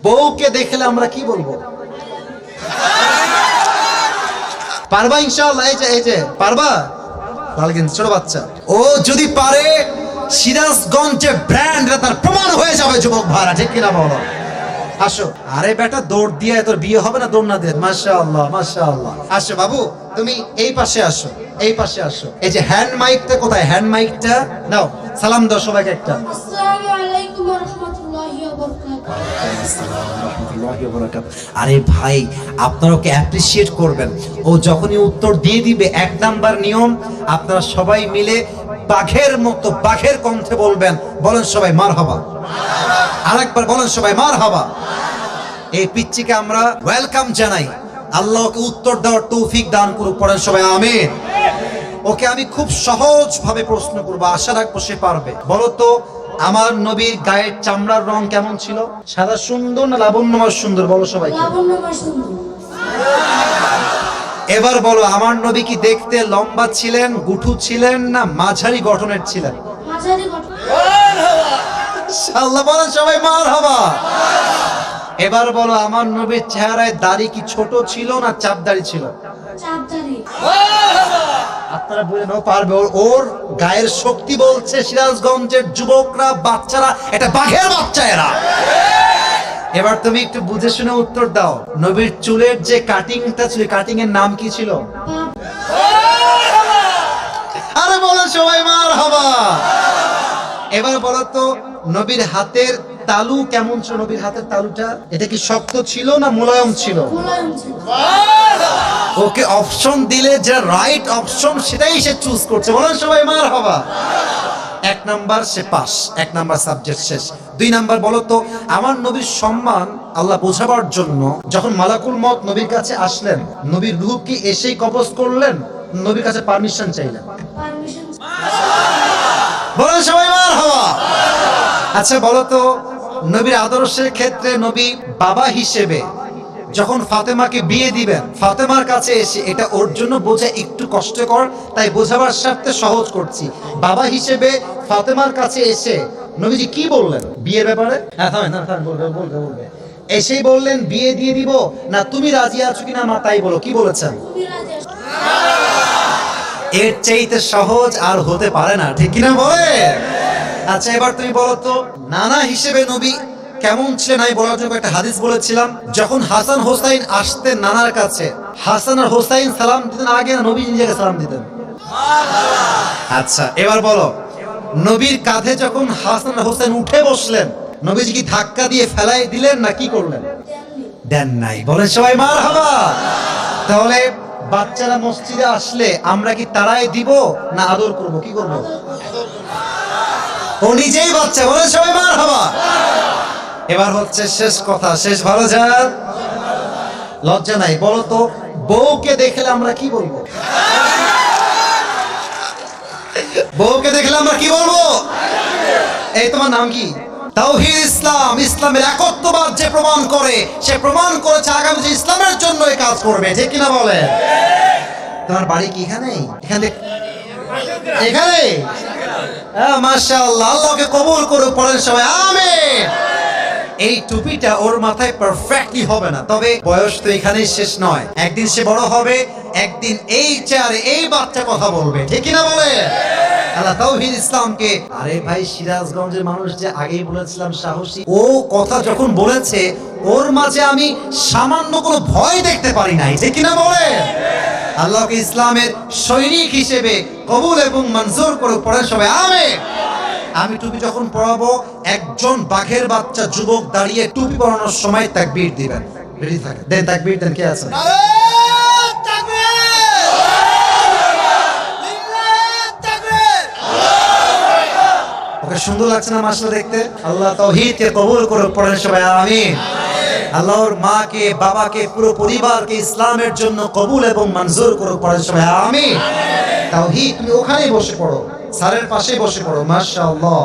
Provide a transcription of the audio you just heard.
বউকে দেখলে আমরা কি বলবো? পারবা ইনশাআল্লাহ? এই যে পারবা? তাহলে কিন্তু ছোট বাচ্চা ও যদি পারে সিরাজগঞ্জে ব্র্যান্ড তার প্রমাণ হয়ে যাবে যুবক ভাড়া, ঠিক কিনা বলো? আসো। আরে বেটা দৌড় দিয়ে তোর বিয়ে হবে না দৌড় না দিয়ে? মাশাআল্লাহ মাশাআল্লাহ। আসো বাবু, তুমি এই পাশে আসো, এই পাশে আসো। এই যে হ্যান্ড মাইকটা কোথায়? হ্যান্ড মাইকটা নাও, সালাম দাও সবাইকে একটা। আসসালামু আলাইকুম ওয়া রাহমাতুল্লাহি ওয়া বারাকাতুহু। আরে ভাই, আপনারা ওকে অ্যাপ্রিশিয়েট করবেন। ও যখনই উত্তর দিয়ে দিবে, 1 নাম্বার নিয়ম, আপনারা সবাই মিলে বাঘের মতো বাঘের কণ্ঠে বলবেন। বলেন সবাই মারহাবা। আরেকবার বলেন সবাই মারহাবা। এই পিচ্চিকে আমরা ওয়েলকাম জানাই। আল্লাহ ওকে উত্তর দেওয়ার তৌফিক দান করুক। পড়েন সবাই আমিন। ওকে আমি খুব সহজ ভাবে প্রশ্ন করব, আশা রাখবো সে পারবে। বলো তো, আমার নবীর গায়ের চামড়ার রং কেমন ছিল? সাদা সুন্দর না লাবণ্যময় সুন্দর? বলো সবাইকে। লাবণ্যময় সুন্দর। এবার বলো, আমার নবী কি দেখতে লম্বা ছিলেন, গুঠু ছিলেন, না মাঝারি গঠনের ছিলেন? মাঝারি গঠন। আল্লাহ বলেন সবাই মারহাবা। এবার বলো, আমার নবীর চেহারায় দাড়ি কি ছোট ছিল না চাপ দাড়ি ছিল? চাপদারি। আপনারা বলে নাও পারবে। ওর গায়ের শক্তি বলছে সিরাজগঞ্জের যুবকরা, বাচ্চারা, এটা বাঘের বাচ্চা এরা। এবার তুমি একটু বুঝে শুনে উত্তর দাও। নবীর চুলের যে কাটিংটা ছিল, কাটিং এর নাম কি ছিল? আরে বলেন সবাই মারহাবা। এবার বলো তো, নবীর হাতের তালু কেমন ছিল? নবীর হাতের তালুটা এটা কি শক্ত ছিল না মোলায়েম ছিল? মুলায়ম ছিল। ওকে অপশন দিলে যে রাইট অপশন সেটাই সে চুজ করছে। বলেন সবাই মারহাবা। 1 নাম্বার সে পাস, 1 নাম্বার সাবজেক্ট শেষ। 2 নাম্বার বলো তো, আমার নবীর সম্মান আল্লাহ বোঝাবার জন্য যখন মালাকুল মউত নবীর কাছে আসলেন, নবীর রূহ কি এসেই কবজ করলেন, নবীর কাছে পারমিশন চাইলেন? পারমিশন। বলেন সবাই মারহাবা। আচ্ছা বলো তো, নবীর আদর্শের ক্ষেত্রে নবী বাবা হিসেবে যখন ফাতেমাকে বিয়ে দিবেন, ফাতেমার কাছে এসে, এটা ওর জন্য বোঝা একটু কষ্টকর, তাই বোঝাবার স্বার্থে সহজ করছি। বাবা হিসেবে ফাতেমার কাছে এসে নবীজি কি বললেন বিয়ের ব্যাপারে? হ্যাঁ থামেন, না থামেন, বলবে। এসেই বললেন বিয়ে দিয়ে দিব, না তুমি রাজি আছো কিনা মা তাই বলো, কি বলেছেন? তুমি রাজি আছো? এর চাইতে সহজ আর হতে পারে না, ঠিক কিনা বলে? আচ্ছা এবার তুমি বলো তো, নানা হিসেবে নবী কেমন ছিলেন? আমি বলার জন্য একটা হাদিস বলেছিলাম, যখন হাসান হোসাইন আসতেন নানার কাছে, হাসান আর হোসাইন সালাম দিতেন আগে না নবী নিজেকে সালাম দিতেন? আচ্ছা এবার বলো, নবীর কাঁধে যখন হাসান আর হোসাইন উঠে বসলেন, নবীজি কি ধাক্কা দিয়ে ফেলাই দিলেন না কি করলেন? দেন নাই। বলেন সবাই মারহাবা। তাহলে বাচ্চারা মসজিদে আসলে আমরা কি তারাই দিব না আদর করব, কি করব? ও নিজেই বাচ্চা। বলেন সবাই মারহাবা। এবার হচ্ছে শেষ কথা, শেষ ভালো যান, লজ্জা নাই। বলো তো, বউকে দেখলে আমরা কি বলবো? বউকে দেখলে আমরা কি বলবো? এই তোমার নাম কি? তাওহীদ ইসলাম, ইসলামের একত্ববাদ যে প্রমাণ করে, সে প্রমাণ করেছে আগামী যে ইসলামের জন্য এই কাজ করবে, ঠিক কিনা বলে? তোমার বাড়ি কি এখানে? এখানে? হ্যাঁ মাশাআল্লাহ, আল্লাহকে কবুল করুক। পড়েন সবাই আমিন। এই টুপিটা ওর মাথায় পারফেক্টলি হবে না, তবে বয়স তো এখানেই শেষ নয়। একদিন সে বড় হবে, একদিন এই চেয়ারে এই বাচ্চা কথা বলবে, ঠিক কিনা বলে? আল্লাহ তাওহীদ ইসলামকে, আরে ভাই সিরাজগঞ্জের মানুষ যে আগেই বলেছিলাম সাহসী, ও কথা যখন বলেছে ওর মাঝে আমি সামান্য কোনো ভয় দেখতে পারি নাই, ঠিক কিনা বলে? আল্লাহকে ইসলামের সৈনিক হিসেবে কবুল এবং মঞ্জুর করুক। পড়েন সবাই আমিন। আমি টুপি যখন পরাবো, একজন বাঘের বাচ্চা যুবক দাঁড়িয়ে টুপি পরানোর সময় তাকবীর দিবেন। রেডি থাকে? দেন তাকবীর দেন। কে আছে? ওকে সুন্দর লাগছে না মাশাআল্লাহ দেখতে? আল্লাহ তাওহীদকে কবুল করুক। পড়েন সবাই আমিন। আল্লাহর মাকে, বাবাকে, পুরো পরিবারকে ইসলামের জন্য কবুল এবং মঞ্জুর করুক। পড়েন সবাই আমিন। তাওহীদ, তুমি ওখানেই বসে পড়ো, স্যারের পাশে বসে পড়ো। মাশাআল্লাহ।